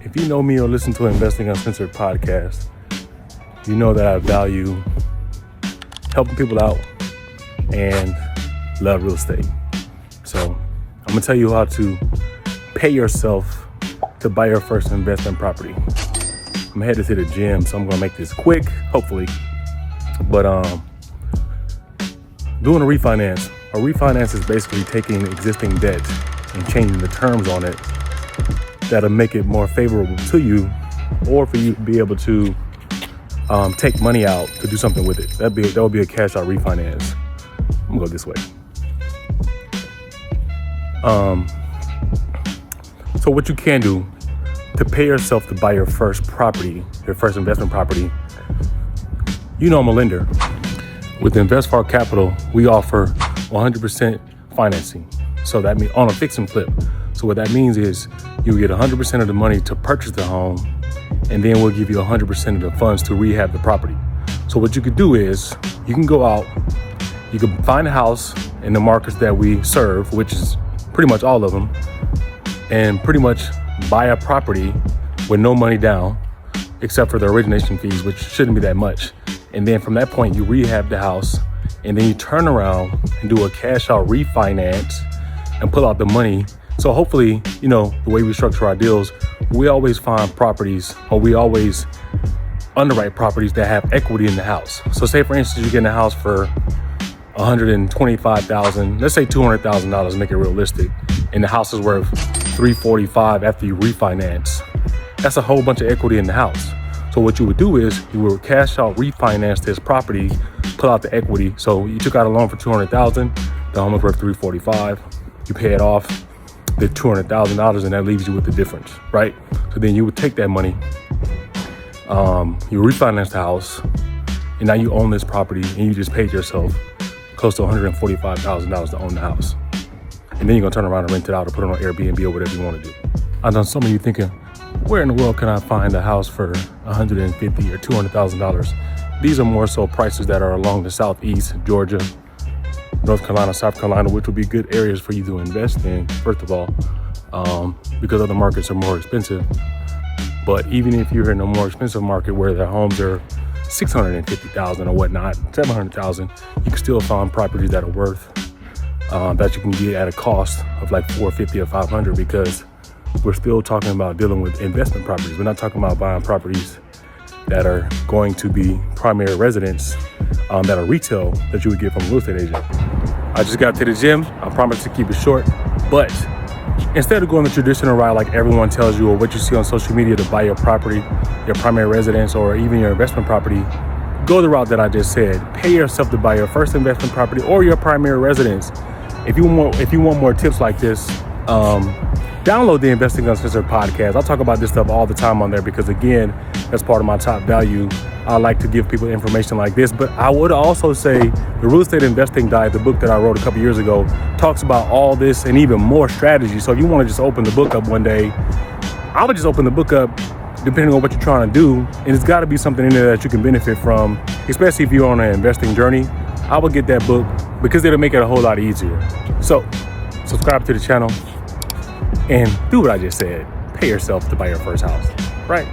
If you know me or listen to Investing Uncensored podcast, you know that I value helping people out and love real estate. So I'm gonna tell you how to pay yourself to buy your first investment property. I'm headed to the gym, so I'm gonna make this quick, hopefully. But doing a refinance. A refinance is basically taking existing debt and changing the terms on it that'll make it more favorable to you, or for you to be able to take money out to do something with it. That would be a cash out refinance. I'm gonna go this way. So what you can do to pay yourself to buy your first property, your first investment property, you know I'm a lender. With InvestFar Capital, we offer 100% financing. So that means on a fix and flip. So what that means is you get 100% of the money to purchase the home, and then we'll give you 100% of the funds to rehab the property. So what you could do is you can go out, you can find a house in the markets that we serve, which is pretty much all of them, and pretty much buy a property with no money down, except for the origination fees, which shouldn't be that much. And then from that point, you rehab the house, and then you turn around and do a cash out refinance and pull out the money. So hopefully, you know, the way we structure our deals, we always find properties, or we always underwrite properties that have equity in the house. So say for instance, you get in a house for $125,000, let's say $200,000, make it realistic, and the house is worth $345,000 after you refinance. That's a whole bunch of equity in the house. So what you would do is you would cash out, refinance this property, pull out the equity. So you took out a loan for $200,000, the home is worth $345,000. You pay it off, the $200,000, and that leaves you with the difference, right? So then you would take that money, you refinance the house, and now you own this property, and you just paid yourself close to $145,000 to own the house. And then you're gonna turn around and rent it out or put it on Airbnb or whatever you wanna do. I know some of you thinking, where in the world can I find a house for $150,000 or $200,000? These are more so prices that are along the Southeast, Georgia, North Carolina, South Carolina, which would be good areas for you to invest in, first of all, because other markets are more expensive. But even if you're in a more expensive market where the homes are $650,000 or whatnot, $700,000, you can still find properties that are worth, that you can get at a cost of like $450,000 or $500,000, because we're still talking about dealing with investment properties. We're not talking about buying properties that are going to be primary residence, that are retail, that you would get from a real estate agent. I just got to the gym. I promise to keep it short, but instead of going the traditional route like everyone tells you, or what you see on social media to buy your property, your primary residence, or even your investment property, go the route that I just said. Pay yourself to buy your first investment property or your primary residence. If you want more tips like this, download the Investing Uncensored podcast. I talk about this stuff all the time on there because, again, that's part of my top value. I like to give people information like this. But I would also say the Real Estate Investing Diet, the book that I wrote a couple years ago, talks about all this and even more strategy. So if you want to just open the book up one day, I would just open the book up depending on what you're trying to do. And it's got to be something in there that you can benefit from, especially if you're on an investing journey. I would get that book because it'll make it a whole lot easier. So subscribe to the channel and do what I just said. Pay yourself to buy your first house, right?